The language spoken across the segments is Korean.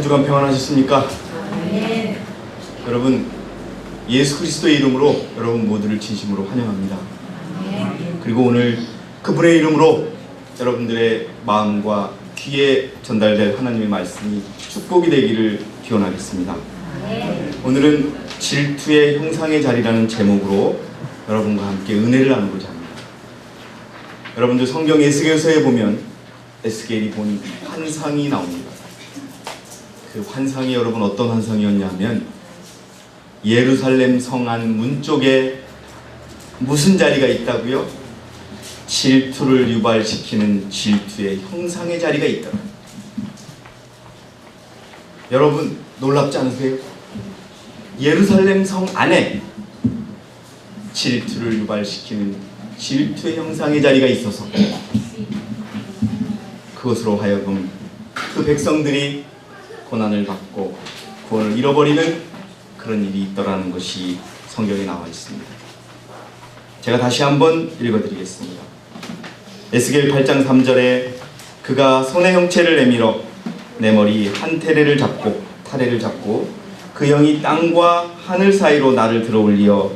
주간 평안하셨습니까? 네. 여러분, 예수 그리스도의 이름으로 여러분 모두를 진심으로 환영합니다. 그리고 오늘 그분의 이름으로 여러분들의 마음과 귀에 전달될 하나님의 말씀이 축복이 되기를 기원하겠습니다. 오늘은 질투의 형상의 자리라는 제목으로 여러분과 함께 은혜를 나누고자 합니다. 여러분들 성경 에스겔서에 보면 에스겔이 본 환상이 나옵니다. 그 환상이 여러분 어떤 환상이었냐면 예루살렘 성 안 문 쪽에 무슨 자리가 있다고요? 질투를 유발시키는 질투의 형상의 자리가 있더라. 여러분 놀랍지 않으세요? 예루살렘 성 안에 질투를 유발시키는 질투의 형상의 자리가 있어서 그것으로 하여금 그 백성들이 고난을 받고 구원을 잃어버리는 그런 일이 있더라는 것이 성경에 나와 있습니다. 제가 다시 한번 읽어드리겠습니다. 에스겔 8장 3절에 그가 손에 형체를 내밀어 내 머리 한 타래를 잡고 그 영이 땅과 하늘 사이로 나를 들어올리어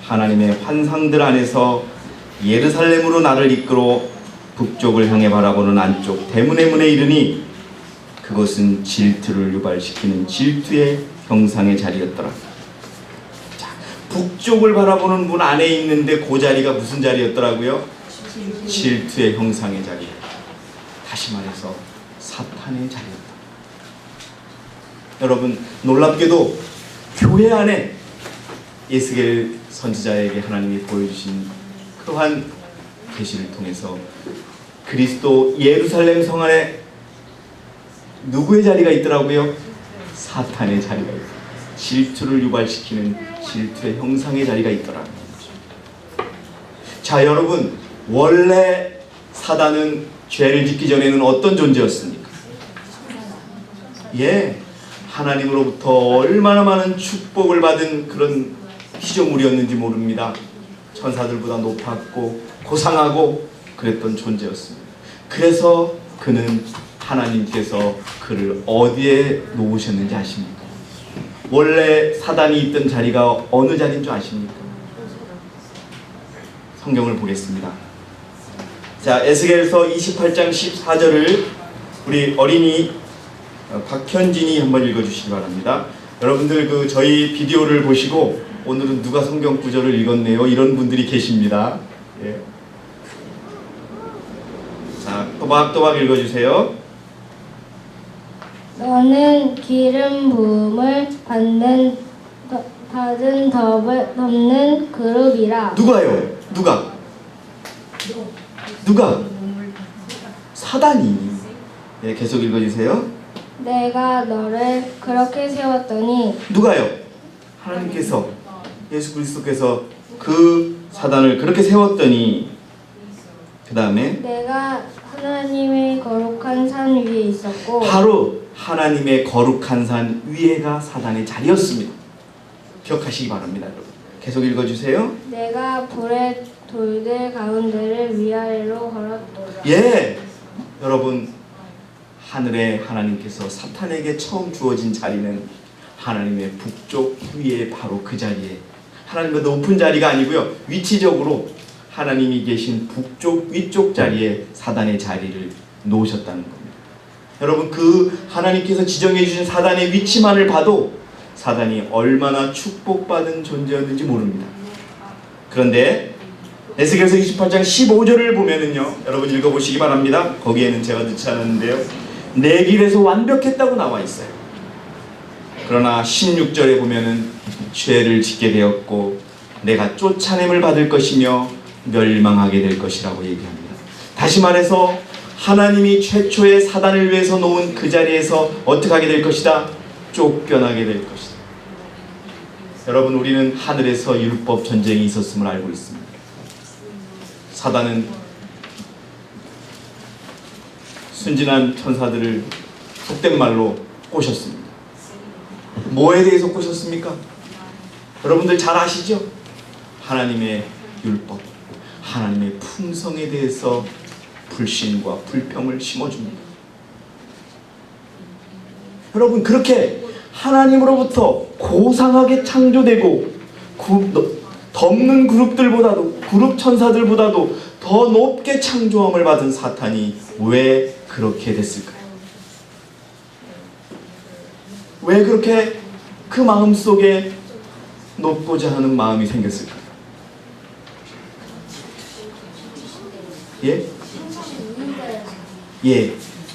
하나님의 환상들 안에서 예루살렘으로 나를 이끌어 북쪽을 향해 바라보는 안쪽 대문의 문에 이르니 그것은 질투를 유발시키는 질투의 형상의 자리였더라. 자, 북쪽을 바라보는 문 안에 있는데 그 자리가 무슨 자리였더라고요? 질투의 형상의 자리. 다시 말해서 사탄의 자리였다. 여러분 놀랍게도 교회 안에 에스겔 선지자에게 하나님이 보여주신 그러한 계시를 통해서 그리스도 예루살렘 성 안에 누구의 자리가 있더라고요? 사탄의 자리가 있더라. 질투를 유발시키는 질투의 형상의 자리가 있더라는 거죠. 자, 여러분 원래 사단은 죄를 짓기 전에는 어떤 존재였습니까? 예, 하나님으로부터 얼마나 많은 축복을 받은 그런 피조물이었는지 모릅니다. 천사들보다 높았고 고상하고 그랬던 존재였습니다. 그래서 그는 하나님께서 그를 어디에 놓으셨는지 아십니까? 원래 사단이 있던 자리가 어느 자리인 줄 아십니까? 성경을 보겠습니다. 자, 에스겔서 28장 14절을 우리 어린이 박현진이 한번 읽어주시기 바랍니다. 여러분들 저희 비디오를 보시고 오늘은 누가 성경 구절을 읽었네요 이런 분들이 계십니다. 예. 자, 또박또박 읽어주세요. 너는 기름 부음을 받은 덮는 그룹이라. 누가요? 누가? 사단이. 예, 계속 읽어주세요. 내가 너를 그렇게 세웠더니. 누가요? 하나님께서, 예수 그리스도께서 그 사단을 그렇게 세웠더니 그 다음에 내가 하나님의 거룩한 산 위에 있었고. 바로 하나님의 거룩한 산 위에가 사단의 자리였습니다. 기억하시기 바랍니다. 여러분 계속 읽어주세요. 내가 불의 돌들 가운데를 위아래로 걸었도다. 예, 여러분 하늘에 하나님께서 사탄에게 처음 주어진 자리는 하나님의 북쪽 위에 바로 그 자리에, 하나님의 높은 자리가 아니고요, 위치적으로 하나님이 계신 북쪽 위쪽 자리에 사단의 자리를 놓으셨다는 겁니다. 여러분 그 하나님께서 지정해 주신 사단의 위치만을 봐도 사단이 얼마나 축복받은 존재였는지 모릅니다. 그런데 에스겔서 28장 15절을 보면은요, 여러분 읽어보시기 바랍니다. 거기에는 제가 넣지 않았는데요, 내 길에서 완벽했다고 나와 있어요. 그러나 16절에 보면은 죄를 짓게 되었고 내가 쫓아냄을 받을 것이며 멸망하게 될 것이라고 얘기합니다. 다시 말해서 하나님이 최초의 사단을 위해서 놓은 그 자리에서 어떻게 하게 될 것이다? 쫓겨나게 될 것이다. 여러분 우리는 하늘에서 율법 전쟁이 있었음을 알고 있습니다. 사단은 순진한 천사들을 속된 말로 꼬셨습니다. 뭐에 대해서 꼬셨습니까? 여러분들 잘 아시죠? 하나님의 율법, 하나님의 품성에 대해서 불신과 불평을 심어줍니다. 여러분, 그렇게 하나님으로부터 고상하게 창조되고 덮는 그룹들보다도, 그룹 천사들보다도 더 높게 창조함을 받은 사탄이 왜 그렇게 됐을까요? 왜 그렇게 그 마음속에 높고자 하는 마음이 생겼을까요? 예? 예,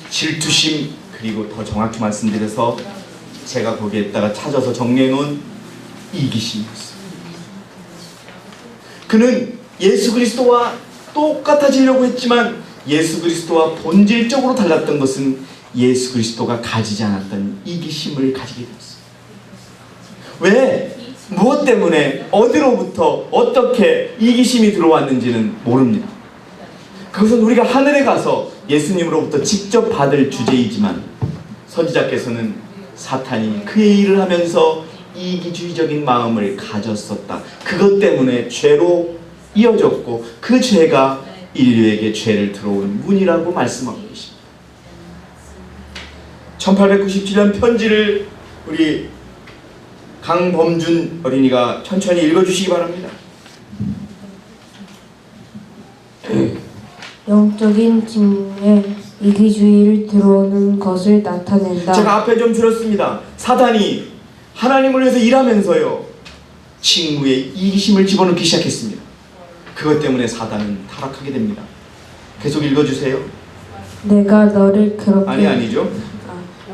질투심, 그리고 더 정확히 말씀드려서 제가 거기에다가 찾아서 정리해 놓은 이기심이었어요. 그는 예수 그리스도와 똑같아지려고 했지만 예수 그리스도와 본질적으로 달랐던 것은 예수 그리스도가 가지지 않았던 이기심을 가지게 되었어요. 왜? 무엇 때문에, 어디로부터, 어떻게 이기심이 들어왔는지는 모릅니다. 그것은 우리가 하늘에 가서 예수님으로부터 직접 받을 주제이지만 선지자께서는 사탄이 그의 일을 하면서 이기주의적인 마음을 가졌었다. 그것 때문에 죄로 이어졌고 그 죄가 인류에게 죄를 들어온 문이라고 말씀하고 계십니다. 1897년 편지를 우리 강범준 어린이가 천천히 읽어주시기 바랍니다. 영적인 직무에 이기주의를 들어오는 것을 나타낸다. 제가 앞에 좀 줄였습니다. 사단이 하나님을 위해서 일하면서요, 직무에 이기심을 집어넣기 시작했습니다. 그것 때문에 사단은 타락하게 됩니다. 계속 읽어주세요. 내가 너를 그렇게 아니죠.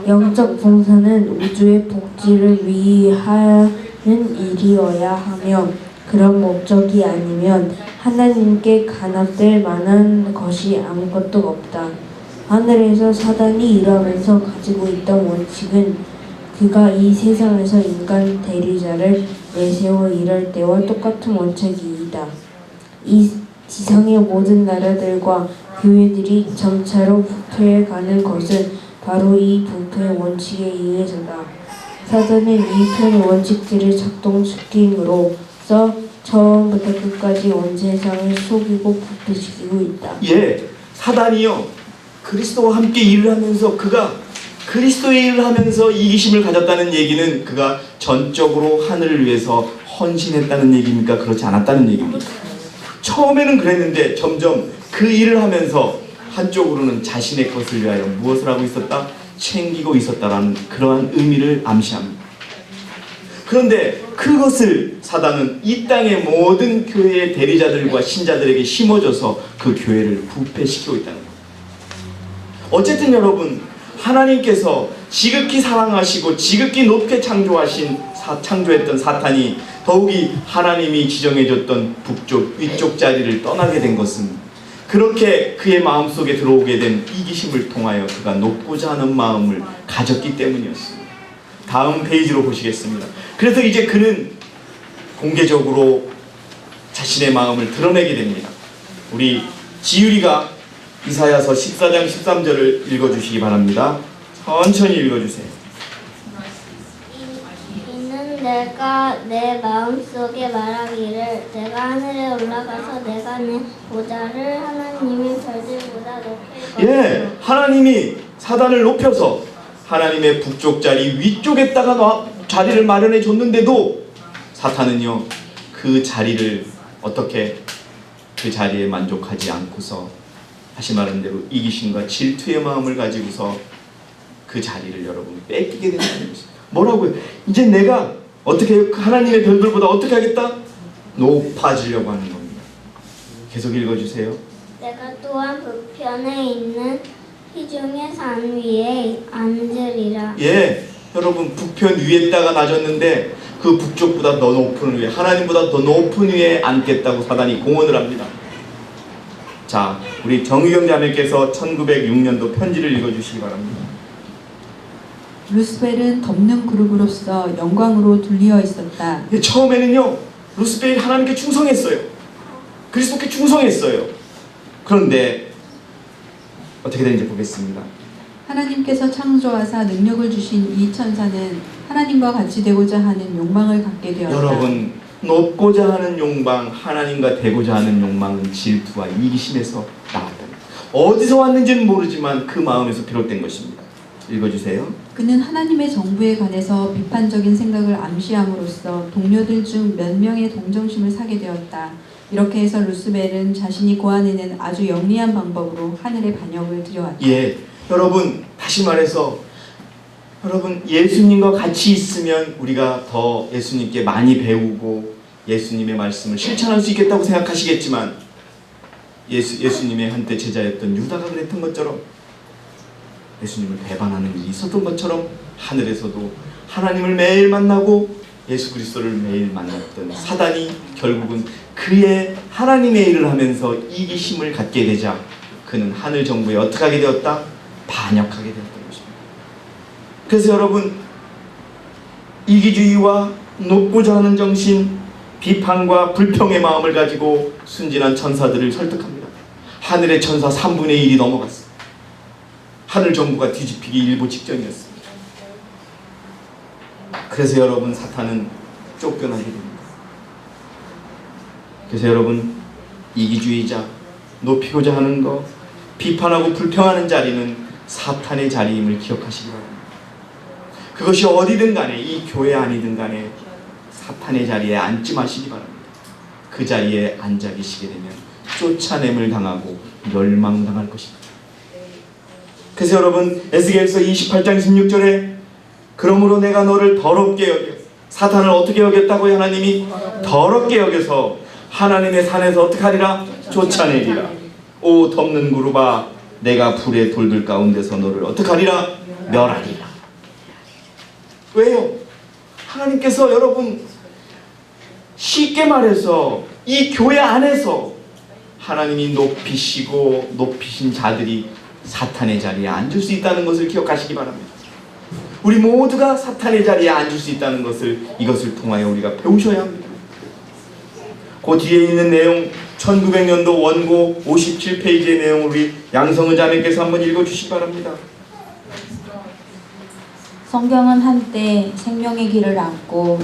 영적 봉사는 우주의 복지를 위하는 일이어야 하며 그런 목적이 아니면 하나님께 간합될 만한 것이 아무것도 없다. 하늘에서 사단이 일하면서 가지고 있던 원칙은 그가 이 세상에서 인간 대리자를 내세워 일할 때와 똑같은 원칙이다. 이 지상의 모든 나라들과 교회들이 점차로 부패해 가는 것은 바로 이 부패 원칙에 의해서다. 사단은 이 편 원칙들을 작동시킴으로써 처음부터 끝까지 온 세상을 속이고 부패시키고 있다. 예, 사단이요, 그리스도와 함께 일을 하면서 그가 그리스도의 일을 하면서 이기심을 가졌다는 얘기는 그가 전적으로 하늘을 위해서 헌신했다는 얘기입니까? 그렇지 않았다는 얘기입니까? 처음에는 그랬는데 점점 그 일을 하면서 한쪽으로는 자신의 것을 위하여 무엇을 하고 있었다? 챙기고 있었다라는 그러한 의미를 암시합니다. 그런데 그것을 사단은 이 땅의 모든 교회의 대리자들과 신자들에게 심어줘서 그 교회를 부패시키고 있다는 겁니다. 어쨌든 여러분, 하나님께서 지극히 사랑하시고 지극히 높게 창조했던 사탄이 더욱이 하나님이 지정해줬던 북쪽, 위쪽 자리를 떠나게 된 것은 그렇게 그의 마음속에 들어오게 된 이기심을 통하여 그가 높고자 하는 마음을 가졌기 때문이었습니다. 다음 페이지로 보시겠습니다. 그래서 이제 그는 공개적으로 자신의 마음을 드러내게 됩니다. 우리 지율이가 이사야서 14장 13절을 읽어주시기 바랍니다. 천천히 읽어주세요. 이는 내가 내 마음속에 말하기를 내가 하늘에 올라가서 내가 내 보좌를 하나님의 별들보다 높일 예, 하나님이 사단을 높여서 하나님의 북쪽 자리 위쪽에다가 자리를 마련해 줬는데도 사탄은요, 그 자리를 어떻게 그 자리에 만족하지 않고서 다시 말한 대로 이기심과 질투의 마음을 가지고서 그 자리를 여러분 뺏기게 된다는 것입니다. 뭐라고요? 이제 내가 어떻게 해요? 하나님의 별들보다 어떻게 하겠다? 높아지려고 하는 겁니다. 계속 읽어주세요. 내가 또한 북편에 있는 희중의 산 위에 앉으리라. 예, 여러분 북편 위에다가 놔줬는데 그 북쪽보다 더 높은 위에, 하나님보다 더 높은 위에 앉겠다고 사단이 공언을 합니다. 자, 우리 정의경 자매께서 1906년도 편지를 읽어주시기 바랍니다. 루스벨은 덮는 그룹으로서 영광으로 둘리어 있었다. 예, 처음에는요, 루스벨이 하나님께 충성했어요. 그리스도께 충성했어요. 그런데 어떻게 되는지 보겠습니다. 하나님께서 창조하사 능력을 주신 이 천사는 하나님과 같이 되고자 하는 욕망을 갖게 되었다. 여러분, 높고자 하는 욕망, 하나님과 되고자 하는 욕망은 질투와 이기심에서 나왔다. 어디서 왔는지는 모르지만 그 마음에서 비롯된 것입니다. 읽어주세요. 그는 하나님의 정부에 관해서 비판적인 생각을 암시함으로써 동료들 중 몇 명의 동정심을 사게 되었다. 이렇게 해서 루스벨은 자신이 고안해낸 아주 영리한 방법으로 하늘의 반역을 들여왔다. 예, 여러분 다시 말해서 여러분 예수님과 같이 있으면 우리가 더 예수님께 많이 배우고 예수님의 말씀을 실천할 수 있겠다고 생각하시겠지만 예수님의 한때 제자였던 유다가 그랬던 것처럼 예수님을 배반하는 일이 있었던 것처럼 하늘에서도 하나님을 매일 만나고 예수 그리스도를 매일 만났던 사단이 결국은 그의 하나님의 일을 하면서 이기심을 갖게 되자 그는 하늘 정부에 어떻게 하게 되었다? 반역하게 되었던 것입니다. 그래서 여러분 이기주의와 높고자 하는 정신, 비판과 불평의 마음을 가지고 순진한 천사들을 설득합니다. 하늘의 천사 3분의 1이 넘어갔습니다. 하늘 정부가 뒤집히기 일보 직전이었습니다. 그래서 여러분 사탄은 쫓겨나게 됩니다. 그래서 여러분 이기주의자, 높이고자 하는 것, 비판하고 불평하는 자리는 사탄의 자리임을 기억하시기 바랍니다. 그것이 어디든 간에 이 교회 아니든 간에 사탄의 자리에 앉지 마시기 바랍니다. 그 자리에 앉아 계시게 되면 쫓아냄을 당하고 멸망당할 것입니다. 그래서 여러분 에스겔서 28장 16절에 그러므로 내가 너를 더럽게 여겨 사탄을 어떻게 여겼다고요? 하나님이 더럽게 여겨서 하나님의 산에서 어떻게 하리라? 쫓아내리라. 오 덮는 구루바 내가 불의 돌들 가운데서 너를 어떻게 하리라? 멸하리라. 왜요? 하나님께서 여러분 쉽게 말해서 이 교회 안에서 하나님이 높이신 자들이 사탄의 자리에 앉을 수 있다는 것을 기억하시기 바랍니다. 우리 모두가 사탄의 자리에 앉을 수 있다는 것을 이것을 통하여 우리가 배우셔야 합니다. 그 뒤에 있는 내용 1900년도 원고 57페이지의 내용을 우리 양성은 자매께서 한번 읽어주시기 바랍니다. 성경은 한때 생명의 길을 알고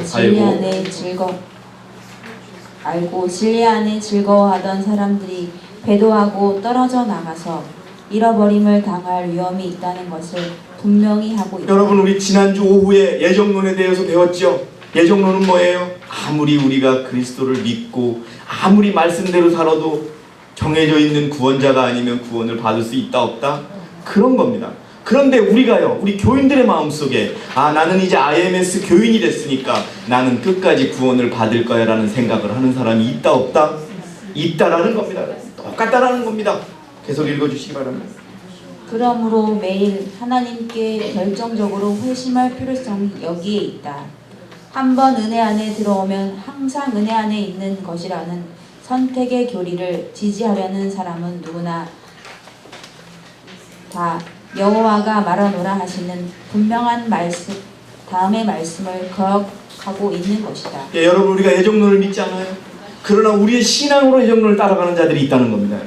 진리 안에 즐거워하던 사람들이 배도하고 떨어져 나가서 잃어버림을 당할 위험이 있다는 것을 분명히 하고 있다. 여러분 우리 지난주 오후에 예정론에 대해서 배웠죠? 예정론은 뭐예요? 아무리 우리가 그리스도를 믿고 아무리 말씀대로 살아도 정해져 있는 구원자가 아니면 구원을 받을 수 있다 없다? 그런 겁니다. 그런데 우리가요, 우리 교인들의 마음속에 나는 이제 IMS 교인이 됐으니까 나는 끝까지 구원을 받을 거야 라는 생각을 하는 사람이 있다 없다? 있다라는 겁니다. 똑같다라는 겁니다. 계속 읽어주시기 바랍니다. 그러므로 매일 하나님께 결정적으로 회심할 필요성이 여기에 있다. 한번 은혜 안에 들어오면 항상 은혜 안에 있는 것이라는 선택의 교리를 지지하려는 사람은 누구나 다 여호와가 말하노라 하시는 분명한 말씀 다음의 말씀을 거역하고 있는 것이다. 예, 여러분 우리가 예정론을 믿지 않아요? 그러나 우리의 신앙으로 예정론을 따라가는 자들이 있다는 겁니다.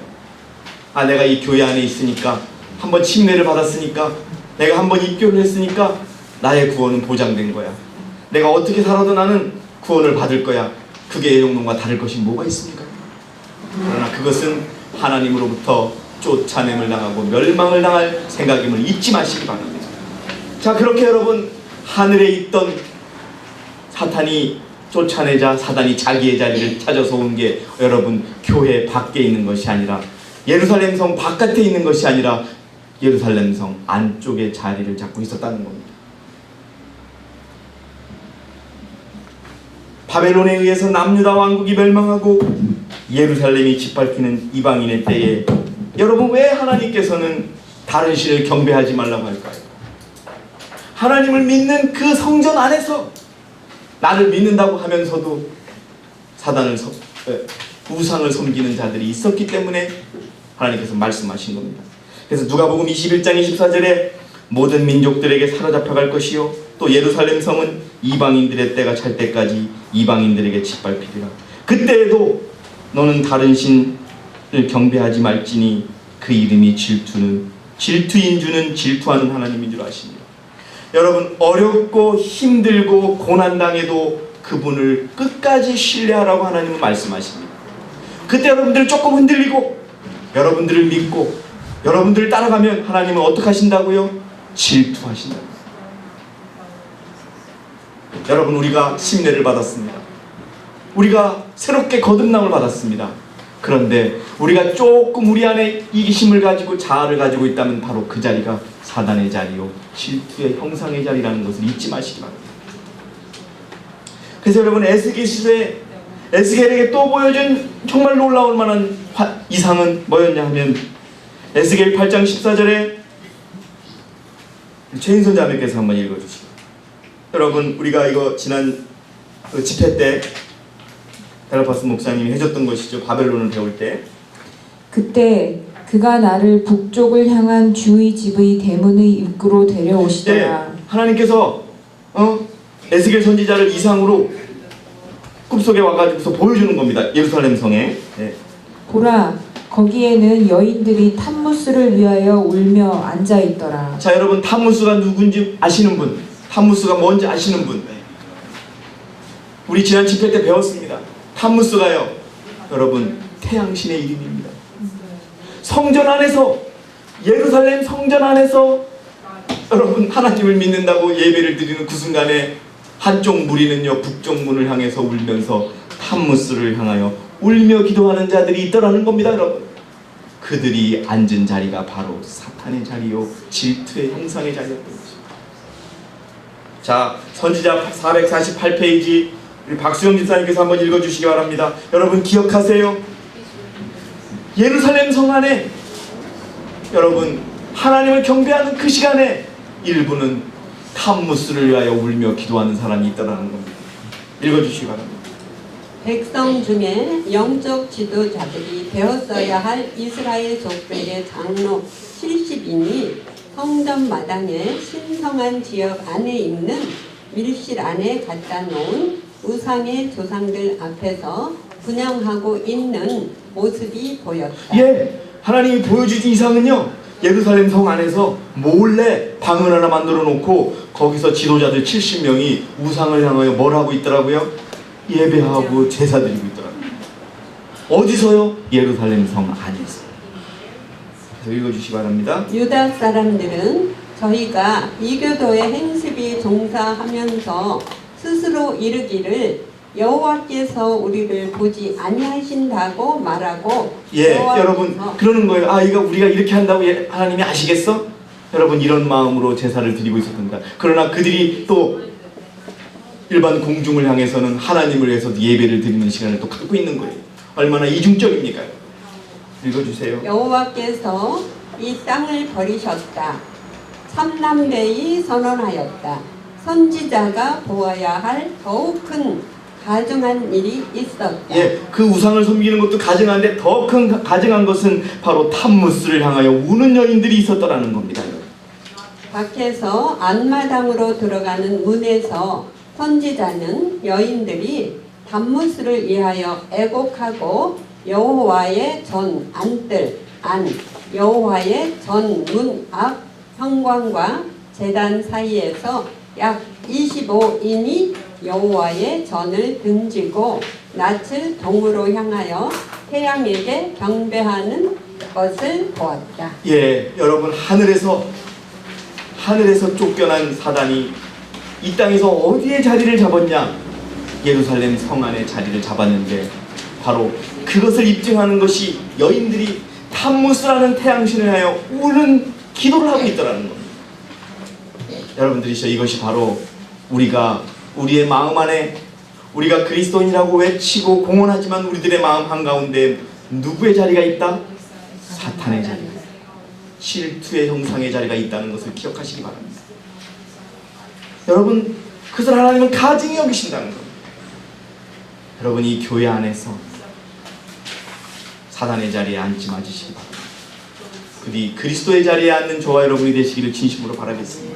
내가 이 교회 안에 있으니까 한번 침례를 받았으니까 내가 한번 입교를 했으니까 나의 구원은 보장된 거야. 내가 어떻게 살아도 나는 구원을 받을 거야. 그게 예정론과 다를 것이 뭐가 있습니까? 그러나 그것은 하나님으로부터 쫓아냄을 당하고 멸망을 당할 생각임을 잊지 마시기 바랍니다. 자, 그렇게 여러분 하늘에 있던 사탄이 쫓아내자 사단이 자기의 자리를 찾아서 온 게 여러분 교회 밖에 있는 것이 아니라 예루살렘 성 바깥에 있는 것이 아니라 예루살렘 성 안쪽에 자리를 잡고 있었다는 겁니다. 바벨론에 의해서 남유다 왕국이 멸망하고 예루살렘이 짓밟히는 이방인의 때에 여러분 왜 하나님께서는 다른 신을 경배하지 말라고 할까요? 하나님을 믿는 그 성전 안에서 나를 믿는다고 하면서도 우상을 섬기는 자들이 있었기 때문에 하나님께서 말씀하신 겁니다. 그래서 누가복음 21장 24절에 모든 민족들에게 사로잡혀갈 것이요 또 예루살렘 성은 이방인들의 때가 찰 때까지 이방인들에게 짓밟히리라. 그때에도 너는 다른 신을 경배하지 말지니 그 이름이 질투인 주는 질투하는 하나님인 줄 아십니다. 여러분 어렵고 힘들고 고난당해도 그분을 끝까지 신뢰하라고 하나님은 말씀하십니다. 그때 여러분들 조금 흔들리고 여러분들을 믿고 여러분들을 따라가면 하나님은 어떻게 하신다고요? 질투하신다. 여러분, 우리가 심례를 받았습니다. 우리가 새롭게 거듭남을 받았습니다. 그런데 우리가 조금 우리 안에 이기심을 가지고 자아를 가지고 있다면 바로 그 자리가 사단의 자리요 질투의 형상의 자리라는 것을 잊지 마시기 바랍니다. 그래서 여러분, 에스겔에게 또 보여준 정말 놀라울 만한 이상은 뭐였냐 하면 에스겔 8장 14절에 최인선 자매께서 한번 읽어주시죠. 여러분, 우리가 이거 지난 집회 때 데라파스 목사님이 해줬던 것이죠. 바벨론을 배울 때. 그때 그가 나를 북쪽을 향한 주의 집의 대문의 입구로 데려오시더라. 네, 하나님께서 에스겔 선지자를 이상으로 꿈속에 와가지고서 보여주는 겁니다. 예루살렘 성에. 네. 보라, 거기에는 여인들이 탐무스를 위하여 울며 앉아있더라. 자, 여러분, 탐무스가 누군지 아시는 분? 탐무스가 뭔지 아시는 분? 우리 지난 집회 때 배웠습니다. 탐무스가요, 여러분, 태양신의 이름입니다. 성전 안에서, 예루살렘 성전 안에서 여러분, 하나님을 믿는다고 예배를 드리는 그 순간에 한쪽 무리는요 북쪽 문을 향해서 울면서 탐무스를 향하여 울며 기도하는 자들이 있더라는 겁니다. 여러분, 그들이 앉은 자리가 바로 사탄의 자리요 질투의 형상의 자리였던 것입니다. 자, 선지자 448페이지 우리 박수영 집사님께서 한번 읽어주시기 바랍니다. 여러분, 기억하세요. 예루살렘 성 안에 여러분, 하나님을 경배하는 그 시간에 일부는 탐무스를 위하여 울며 기도하는 사람이 있다라는 겁니다. 읽어주시기 바랍니다. 백성 중에 영적 지도자들이 되었어야 할 이스라엘 족속의 장로 70인이 성전 마당에 신성한 지역 안에 있는 밀실 안에 갖다 놓은 우상의 조상들 앞에서 분향하고 있는 모습이 보였다. 예, 하나님이 보여주신 이상은요, 예루살렘 성 안에서 몰래 방을 하나 만들어 놓고 거기서 지도자들 70명이 우상을 향하여 뭘 하고 있더라고요? 예배하고 제사 드리고 있더라고요. 어디서요? 예루살렘 성 안에서. 그래서 읽어주시기 바랍니다. 유다 사람들은 저희가 이교도의 행습이 종사하면서 스스로 이르기를 여호와께서 우리를 보지 아니하신다고 말하고, 예, 여호와께서 여러분, 그러는 거예요. 아, 이거 우리가 이렇게 한다고 하나님이 아시겠어? 여러분, 이런 마음으로 제사를 드리고 있었습니다. 그러나 그들이 또 일반 공중을 향해서는 하나님을 위해서 예배를 드리는 시간을 또 갖고 있는 거예요. 얼마나 이중적입니까? 읽어주세요. 여호와께서 이 땅을 버리셨다. 삼남대이 선언하였다. 선지자가 보아야 할 더욱 큰 가증한 일이 있었다. 예, 그 우상을 섬기는 것도 가증한데 더 큰 가증한 것은 바로 탐무스를 향하여 우는 여인들이 있었더라는 겁니다. 밖에서 안마당으로 들어가는 문에서 선지자는 여인들이 탐무스를 위하여 애곡하고 여호와의 전 안뜰 안 여호와의 전 문 앞 현관과 제단 사이에서 약 25인이 여호와의 전을 등지고 낯을 동으로 향하여 태양에게 경배하는 것을 보았다. 예, 여러분, 하늘에서 쫓겨난 사단이 이 땅에서 어디에 자리를 잡았냐? 예루살렘 성 안에 자리를 잡았는데 바로 그것을 입증하는 것이 여인들이 탐무스라는 태양신을 하여 우는 기도를 하고 있더라는 겁니다. 여러분들이시죠, 이것이 바로 우리의 마음 안에 우리가 그리스도인이라고 외치고 공언하지만 우리들의 마음 한가운데 누구의 자리가 있다? 사탄의 자리가, 질투의 형상의 자리가 있다는 것을 기억하시기 바랍니다. 여러분, 그것을 하나님은 가증히 여기신다는 겁니다. 여러분, 이 교회 안에서 사단의 자리에 앉지 마시기 바랍니다. 부디 그리스도의 자리에 앉는 저와 여러분이 되시기를 진심으로 바라겠습니다.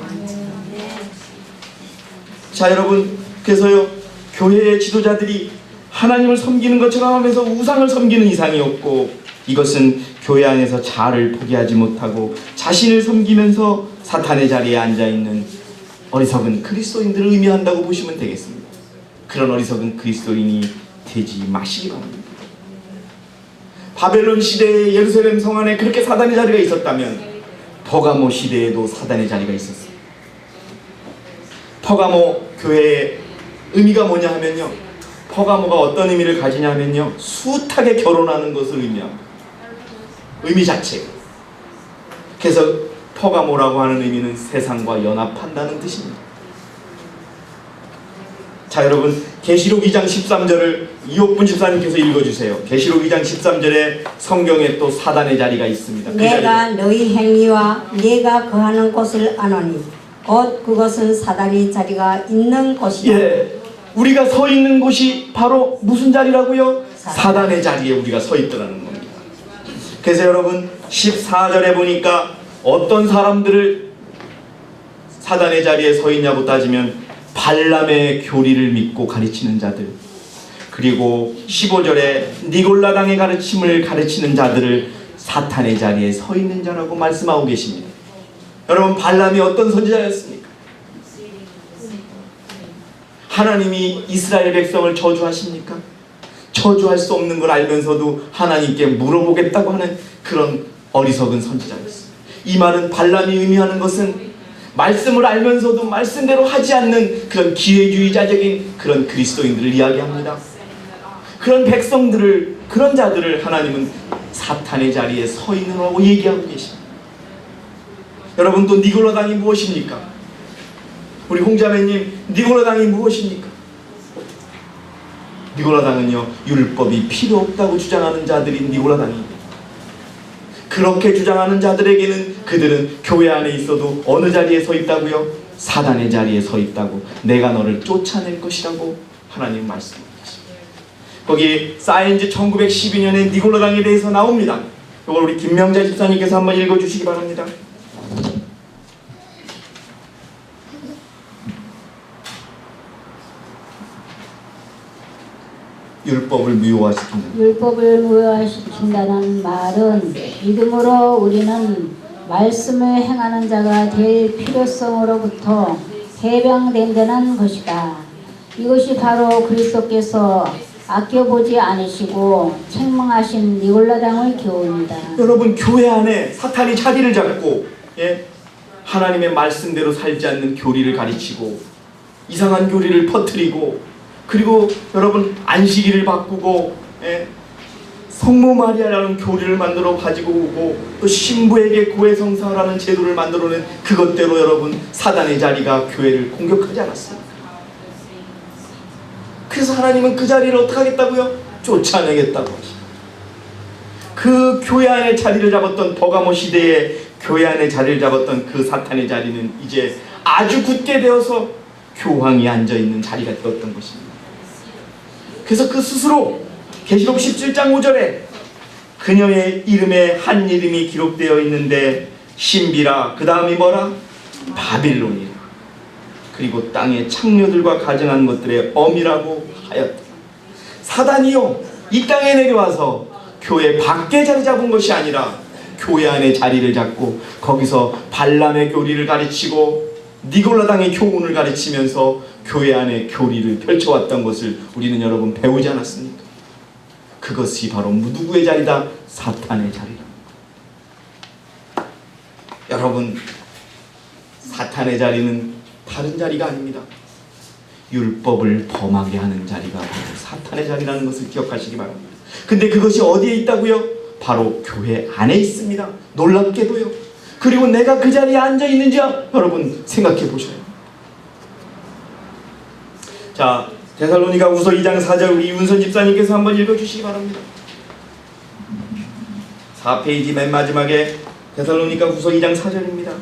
자, 여러분, 그래서요, 교회의 지도자들이 하나님을 섬기는 것처럼 하면서 우상을 섬기는 이상이었고, 이것은 교회 안에서 자아를 포기하지 못하고 자신을 섬기면서 사탄의 자리에 앉아있는 어리석은 그리스도인들을 의미한다고 보시면 되겠습니다. 그런 어리석은 그리스도인이 되지 마시기 바랍니다. 바벨론 시대의 예루살렘 성 안에 그렇게 사단의 자리가 있었다면 퍼가모 시대에도 사단의 자리가 있었어요. 퍼가모 교회의 의미가 뭐냐 하면요, 퍼가모가 어떤 의미를 가지냐 하면요, 숱하게 결혼하는 것을 의미합니다. 의미 자체가. 그래서 퍼가모라고 하는 의미는 세상과 연합한다는 뜻입니다. 자, 여러분, 계시록 2장 13절을 이옥분 집사님께서 읽어주세요. 계시록 2장 13절에 성경에 또 사단의 자리가 있습니다. 그 내가 너희 행위와 네가 거하는 곳을 아노니 곧 그것은 사단의 자리가 있는 곳이다. 예, 우리가 서 있는 곳이 바로 무슨 자리라고요? 사단의 자리에 우리가 서 있더라는 겁니다. 그래서 여러분 14절에 보니까 어떤 사람들을 사단의 자리에 서 있냐고 따지면 발람의 교리를 믿고 가르치는 자들, 그리고 15절에 니골라당의 가르침을 가르치는 자들을 사탄의 자리에 서 있는 자라고 말씀하고 계십니다. 여러분, 발람이 어떤 선지자였습니까? 하나님이 이스라엘 백성을 저주하십니까? 저주할 수 없는 걸 알면서도 하나님께 물어보겠다고 하는 그런 어리석은 선지자였습니다. 이 말은 발람이 의미하는 것은 말씀을 알면서도 말씀대로 하지 않는 그런 기회주의자적인 그런 그리스도인들을 이야기합니다. 그런 백성들을, 그런 자들을 하나님은 사탄의 자리에 서 있느라고 얘기하고 계십니다. 여러분, 또 니골라당이 무엇입니까? 우리 홍자매님, 니골라당이 무엇입니까? 니골라당은요, 율법이 필요 없다고 주장하는 자들이 니골라당입니다. 그렇게 주장하는 자들에게는 그들은 교회 안에 있어도 어느 자리에 서 있다고요? 사단의 자리에 서 있다고, 내가 너를 쫓아낼 것이라고 하나님 말씀하십니다. 거기 사인즈 1912년에 니골라당에 대해서 나옵니다. 이걸 우리 김명자 집사님께서 한번 읽어주시기 바랍니다. 율법을 무효화시킨다는 말은 믿음으로 우리는 말씀을 행하는 자가 될 필요성으로부터 해방된다는 것이다. 이것이 바로 그리스도께서 아껴보지 않으시고 책망하신 니골라당의 교훈이다. 여러분, 교회 안에 사탄이 자리를 잡고, 예? 하나님의 말씀대로 살지 않는 교리를 가르치고 이상한 교리를 퍼뜨리고, 그리고 여러분 안식일을 바꾸고, 예? 성모 마리아라는 교리를 만들어 가지고 오고, 또 신부에게 고해성사라는 제도를 만들어낸 그것대로 여러분 사단의 자리가 교회를 공격하지 않았습니까? 그래서 하나님은 그 자리를 어떻게 하겠다고요? 쫓아내겠다고 하십니다. 그 교회 안에 자리를 잡았던 버가모 시대에 교회 안에 자리를 잡았던 그 사탄의 자리는 이제 아주 굳게 되어서 교황이 앉아있는 자리가 되었던 것입니다. 그래서 그 스스로 계시록 17장 5절에 그녀의 이름에 한 이름이 기록되어 있는데 신비라, 그 다음이 뭐라? 바빌론이라. 그리고 땅의 창녀들과 가증한 것들의 엄이라고 하였다. 사단이요, 이 땅에 내려와서 교회 밖에 자리 잡은 것이 아니라 교회 안에 자리를 잡고 거기서 발람의 교리를 가르치고 니골라당의 교훈을 가르치면서 교회 안에 교리를 펼쳐왔던 것을 우리는 여러분 배우지 않았습니까? 그것이 바로 누구의 자리다? 사탄의 자리다. 여러분, 사탄의 자리는 다른 자리가 아닙니다. 율법을 범하게 하는 자리가 바로 사탄의 자리라는 것을 기억하시기 바랍니다. 근데 그것이 어디에 있다고요? 바로 교회 안에 있습니다. 놀랍게도요. 그리고 내가 그 자리에 앉아 있는지 여러분 생각해 보셔요. 자, 데살로니가후서 2장 4절 우리 윤선 집사님께서 한번 읽어주시기 바랍니다. 4페이지 맨 마지막에 데살로니가후서 2장 4절입니다.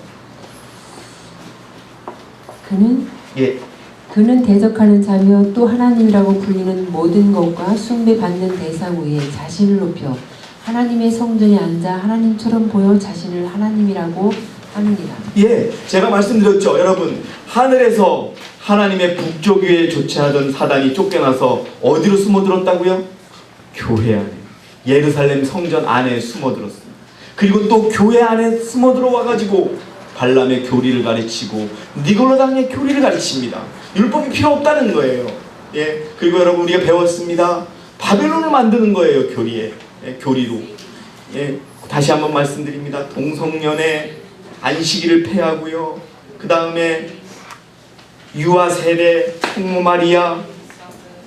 그는 대적하는 자며 또 하나님이라고 불리는 모든 것과 숭배받는 대상 위에 자신을 높여 하나님의 성전에 앉아 하나님처럼 보여 자신을 하나님이라고 하느니라. 예, 제가 말씀드렸죠. 여러분, 하늘에서 하나님의 북조교에 조치하던 사단이 쫓겨나서 어디로 숨어들었다고요? 교회 안에, 예루살렘 성전 안에 숨어들었습니다. 그리고 또 교회 안에 숨어들어와가지고 발람의 교리를 가르치고 니골라당의 교리를 가르칩니다. 율법이 필요 없다는 거예요. 예, 그리고 여러분 우리가 배웠습니다. 바벨론을 만드는 거예요. 교리에, 예, 교리로. 예, 다시 한번 말씀드립니다. 동성연애 안식일을 폐하고요. 그 다음에 유아 세례, 성모 마리아,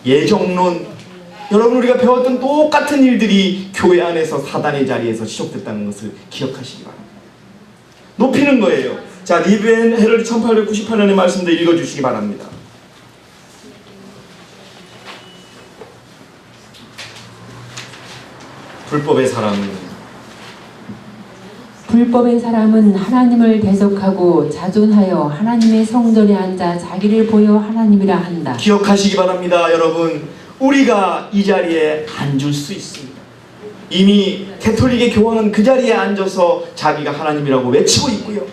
예정론, 여러분 우리가 배웠던 똑같은 일들이 교회 안에서 사단의 자리에서 시작됐다는 것을 기억하시기 바랍니다. 높이는 거예요. 자, 리브앤 헤럴드 1898년의 말씀도 읽어주시기 바랍니다. 불법의 사람은 하나님을 대적하고 자존하여 하나님의 성전에 앉아 자기를 보여 하나님이라 한다. 기억하시기 바랍니다. 여러분, 우리가 이 자리에 앉을 수 있습니다. 이미 개톨릭의 교황은 그 자리에 앉아서 자기가 하나님이라고 외치고 있고요.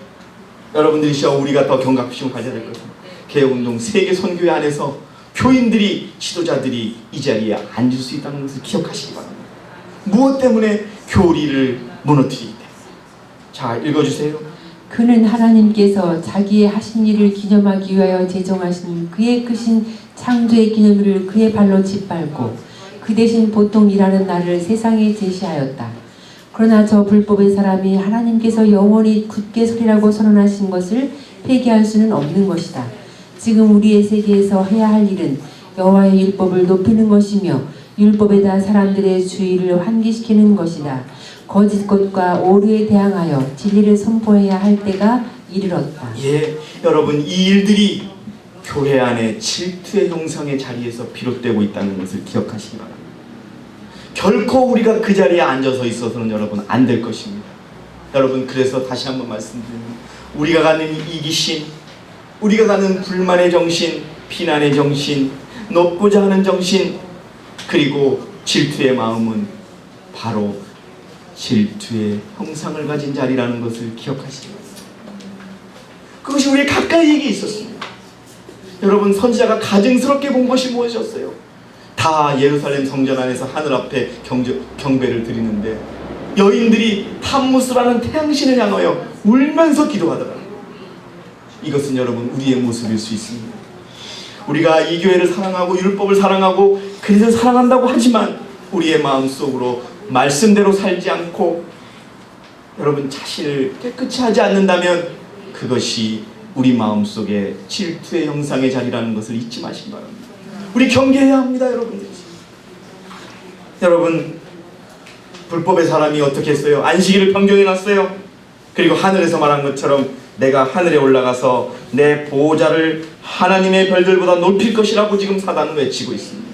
여러분들이시여 우리가 더 경각심을 가져야 될 것은 개혁운동 세계 선교회 안에서 교인들이, 지도자들이 이 자리에 앉을 수 있다는 것을 기억하시기 바랍니다. 무엇 때문에 교리를 무너뜨리기 때문에. 자, 읽어주세요. 그는 하나님께서 자기의 하신 일을 기념하기 위하여 제정하신 그의 크신 창조의 기념일을 그의 발로 짓밟고 그 대신 보통 일하는 날을 세상에 제시하였다. 그러나 저 불법의 사람이 하나님께서 영원히 굳게 서리라고 선언하신 것을 폐기할 수는 없는 것이다. 지금 우리의 세계에서 해야 할 일은 여호와의 율법을 높이는 것이며 율법에다 사람들의 주의를 환기시키는 것이다. 거짓 것과 오류에 대항하여 진리를 선포해야 할 때가 이르렀다. 예, 여러분 이 일들이 교회 안에 질투의 형상의 자리에서 비롯되고 있다는 것을 기억하시기 바랍니다. 결코 우리가 그 자리에 앉아서 있어서는 여러분 안 될 것입니다. 여러분, 그래서 다시 한번 말씀드립니다. 우리가 갖는 이기심, 우리가 갖는 불만의 정신, 비난의 정신, 높고자 하는 정신, 그리고 질투의 마음은 바로 질투의 형상을 가진 자리라는 것을 기억하시기 바랍니다. 그것이 우리 가까이에게 있었습니다. 여러분, 선지자가 가증스럽게 본 것이 무엇이었어요? 다 예루살렘 성전 안에서 하늘 앞에 경배를 드리는데 여인들이 탐무스라는 태양신을 향하여 울면서 기도하더라고요. 이것은 여러분 우리의 모습일 수 있습니다. 우리가 이 교회를 사랑하고 율법을 사랑하고 그래서 사랑한다고 하지만 우리의 마음속으로 말씀대로 살지 않고 여러분 자신을 깨끗이 하지 않는다면 그것이 우리 마음속에 질투의 형상의 자리라는 것을 잊지 마시기 바랍니다. 우리 경계해야 합니다. 여러분 불법의 사람이 어떻게 했어요? 안식일을 변경해놨어요. 그리고 하늘에서 말한 것처럼 내가 하늘에 올라가서 내 보호자를 하나님의 별들보다 높일 것이라고 지금 사단은 외치고 있습니다.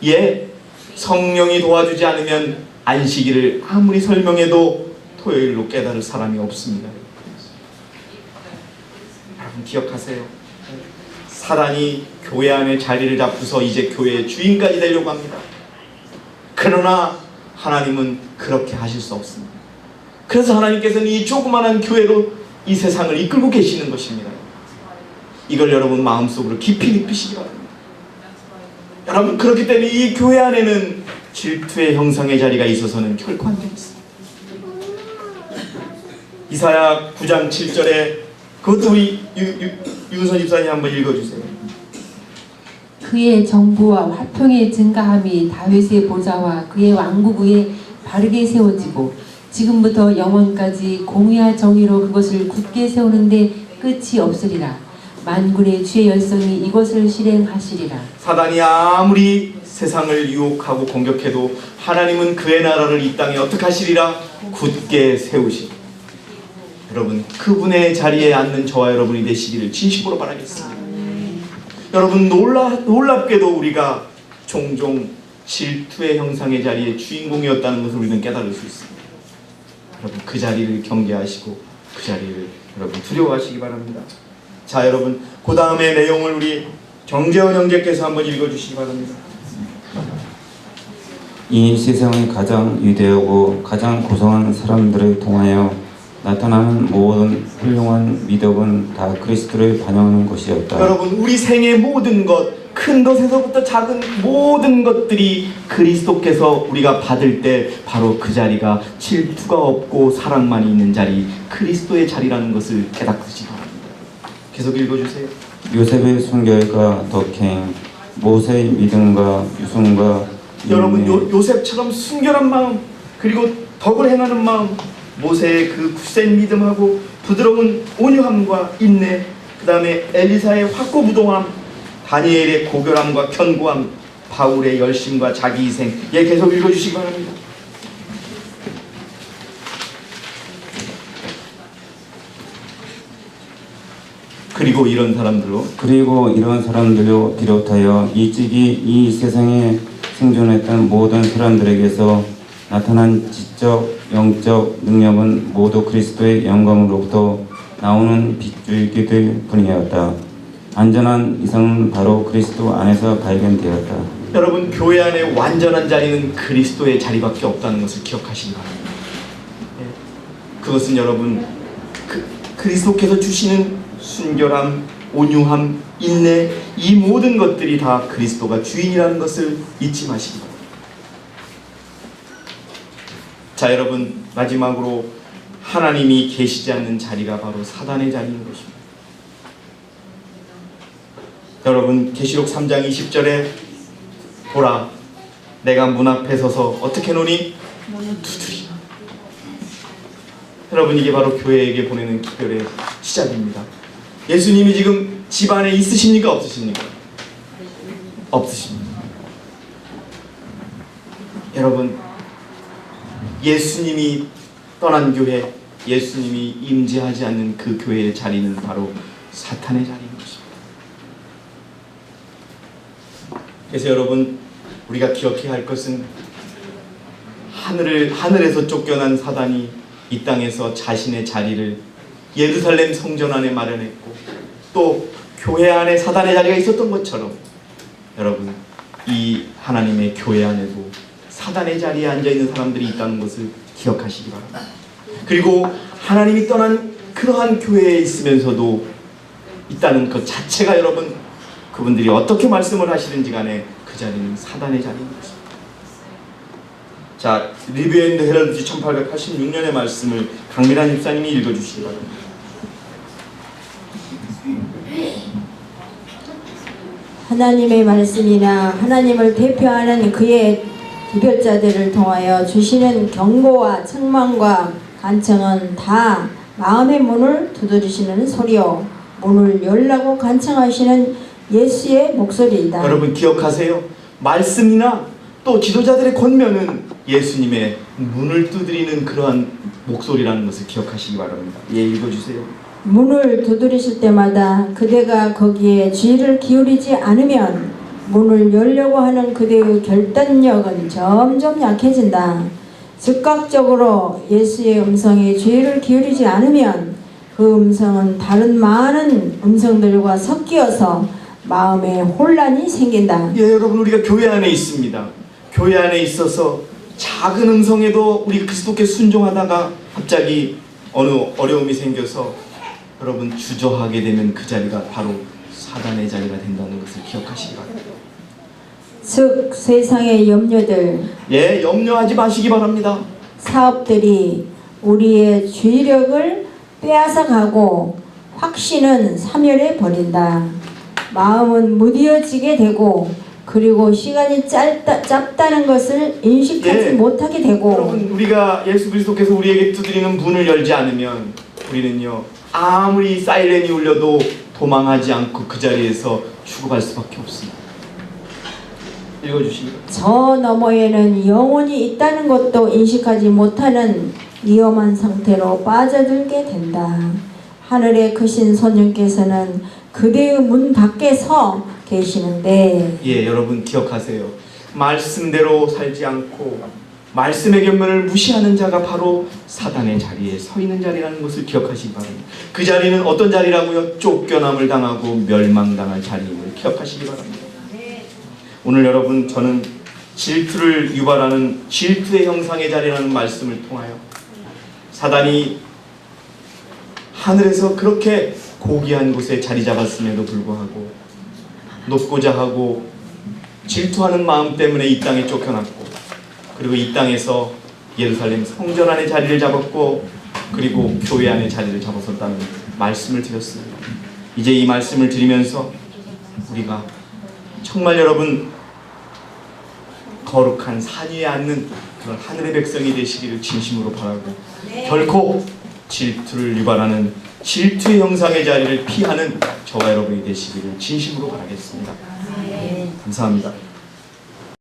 예, 성령이 도와주지 않으면 안식일을 아무리 설명해도 토요일로 깨달을 사람이 없습니다. 여러분 기억하세요. 사단이 교회 안에 자리를 잡고서 이제 교회의 주인까지 되려고 합니다. 그러나 하나님은 그렇게 하실 수 없습니다. 그래서 하나님께서는 이 조그마한 교회로 이 세상을 이끌고 계시는 것입니다. 이걸 여러분 마음속으로 깊이 느끼시기 바랍니다. 여러분 그렇기 때문에 이 교회 안에는 질투의 형상의 자리가 있어서는 결코 안 되겠습니다. 이사야 9장 7절에 그것도 우리 유선 집사님 한번 읽어주세요. 그의 정부와 화평의 증가함이 다윗의 보좌와 그의 왕국 위에 바르게 세워지고 지금부터 영원까지 공의와 정의로 그것을 굳게 세우는데 끝이 없으리라. 만군의 주의 열성이 이것을 실행하시리라. 사단이 아무리 세상을 유혹하고 공격해도 하나님은 그의 나라를 이 땅에 어떻게 하시리라? 굳게 세우시리라. 여러분 그분의 자리에 앉는 저와 여러분이 되시기를 진심으로 바라겠습니다. 여러분 놀랍게도 우리가 종종 질투의 형상의 자리에 주인공이었다는 것을 우리는 깨달을 수 있습니다. 여러분 그 자리를 경계하시고 그 자리를 여러분 두려워하시기 바랍니다. 자 여러분 그 다음의 내용을 우리 정재원 형제께서 한번 읽어주시기 바랍니다. 이 세상의 가장 위대하고 가장 고상한 사람들을 통하여 나타나는 모든 훌륭한 미덕은 다 그리스도를 반영하는 것이었다. 여러분 우리 생의 모든 것, 큰 것에서부터 작은 모든 것들이 그리스도께서 우리가 받을 때 바로 그 자리가 질투가 없고 사랑만이 있는 자리, 그리스도의 자리라는 것을 깨닫으시기 바랍니다. 계속 읽어주세요. 요셉의 순결과 덕행, 모세의 믿음과 유순과 여러분 요셉처럼 순결한 마음 그리고 덕을 행하는 마음, 모세의 그 굳센 믿음하고 부드러운 온유함과 인내, 그 다음에 엘리사의 확고부동함, 다니엘의 고결함과 견고함, 바울의 열심과 자기희생. 예, 계속 읽어주시기 바랍니다. 그리고 이런 사람들로 비롯하여 일찍이 이 세상에 생존했던 모든 사람들에게서 나타난 지적, 영적 능력은 모두 그리스도의 영광으로부터 나오는 빗줄기들 뿐이었다. 안전한 이성은 바로 그리스도 안에서 발견되었다. 여러분, 교회 안에 완전한 자리는 그리스도의 자리밖에 없다는 것을 기억하시기 바랍니다. 예. 그것은 여러분 그리스도께서 주시는 순결함, 온유함, 인내, 이 모든 것들이 다 그리스도가 주인이라는 것을 잊지 마시기 바랍니다. 자, 여러분, 마지막으로 하나님이 계시지 않는 자리가 바로 사단의 자리인 것입니다. 여러분, 계시록 3장 20절에 보라, 내가 문 앞에 서서 어떻게 노니? 두드리라. 여러분, 이게 바로 교회에게 보내는 기별의 시작입니다. 예수님이 지금 집 안에 있으십니까? 없으십니까? 없으십니다. 여러분, 예수님이 떠난 교회, 예수님이 임재하지 않는 그 교회의 자리는 바로 사탄의 자리인 것입니다. 그래서 여러분, 우리가 기억해야 할 것은 하늘에서 쫓겨난 사단이 이 땅에서 자신의 자리를 예루살렘 성전 안에 마련했고, 또 교회 안에 사단의 자리가 있었던 것처럼 여러분, 이 하나님의 교회 안에도 사단의 자리에 앉아있는 사람들이 있다는 것을 기억하시기 바랍니다. 그리고 하나님이 떠난 그러한 교회에 있으면서도 있다는 것 자체가 여러분, 그분들이 어떻게 말씀을 하시든지 간에 그 자리는 사단의 자리인 것입니다. 자, 리뷰 앤드 헤럴드 1886년의 말씀을 강민환 집사님이 읽어주시기 바랍니다. 하나님의 말씀이나 하나님을 대표하는 그의 기별자들을 통하여 주시는 경고와 책망과 간청은 다 마음의 문을 두드리시는 소리요, 문을 열라고 간청하시는 예수의 목소리이다. 여러분, 기억하세요. 말씀이나 또 지도자들의 권면은 예수님의 문을 두드리는 그러한 목소리라는 것을 기억하시기 바랍니다. 예, 읽어주세요. 문을 두드리실 때마다 그대가 거기에 귀를 기울이지 않으면 문을 열려고 하는 그대의 결단력은 점점 약해진다. 즉각적으로 예수의 음성에 귀를 기울이지 않으면 그 음성은 다른 많은 음성들과 섞여서 마음에 혼란이 생긴다. 예, 여러분, 우리가 교회 안에 있습니다. 교회 안에 있어서 작은 음성에도 우리 그리스도께 순종하다가 갑자기 어느 어려움이 생겨서 여러분 주저하게 되면 그 자리가 바로 사단의 자리가 된다는 것을 기억하시기 바랍니다. 즉 세상의 염려들, 예, 염려하지 마시기 바랍니다. 사업들이 우리의 주의력을 빼앗아가고 확신은 사멸해 버린다. 마음은 무뎌지게 되고 그리고 시간이 짧다는 것을 인식하지 못하게 되고. 여러분, 우리가 예수 그리스도께서 우리에게 두드리는 문을 열지 않으면 우리는요, 아무리 사이렌이 울려도 도망하지 않고 그 자리에서 죽어갈 수밖에 없습니다. 읽어주시죠. 저 너머에는 영혼이 있다는 것도 인식하지 못하는 위험한 상태로 빠져들게 된다. 하늘의 크신 손님께서는 그대의 문 밖에 서 계시는데. 예, 여러분 기억하세요. 말씀대로 살지 않고 말씀의 견면을 무시하는 자가 바로 사단의 자리에 서 있는 자리라는 것을 기억하시기 바랍니다. 그 자리는 어떤 자리라고요? 쫓겨남을 당하고 멸망당할 자리임을 기억하시기 바랍니다. 오늘 여러분, 저는 질투를 유발하는 질투의 형상의 자리라는 말씀을 통하여 사단이 하늘에서 그렇게 고귀한 곳에 자리 잡았음에도 불구하고 높고자 하고 질투하는 마음 때문에 이 땅에 쫓겨났고, 그리고 이 땅에서 예루살렘 성전 안에 자리를 잡았고, 그리고 교회 안에 자리를 잡았었다는 말씀을 드렸습니다. 이제 이 말씀을 드리면서 우리가 정말 여러분 거룩한 산 위에 앉는 그런 하늘의 백성이 되시기를 진심으로 바라고, 결코 질투를 유발하는 질투의 형상의 자리를 피하는 저와 여러분이 되시기를 진심으로 바라겠습니다. 감사합니다.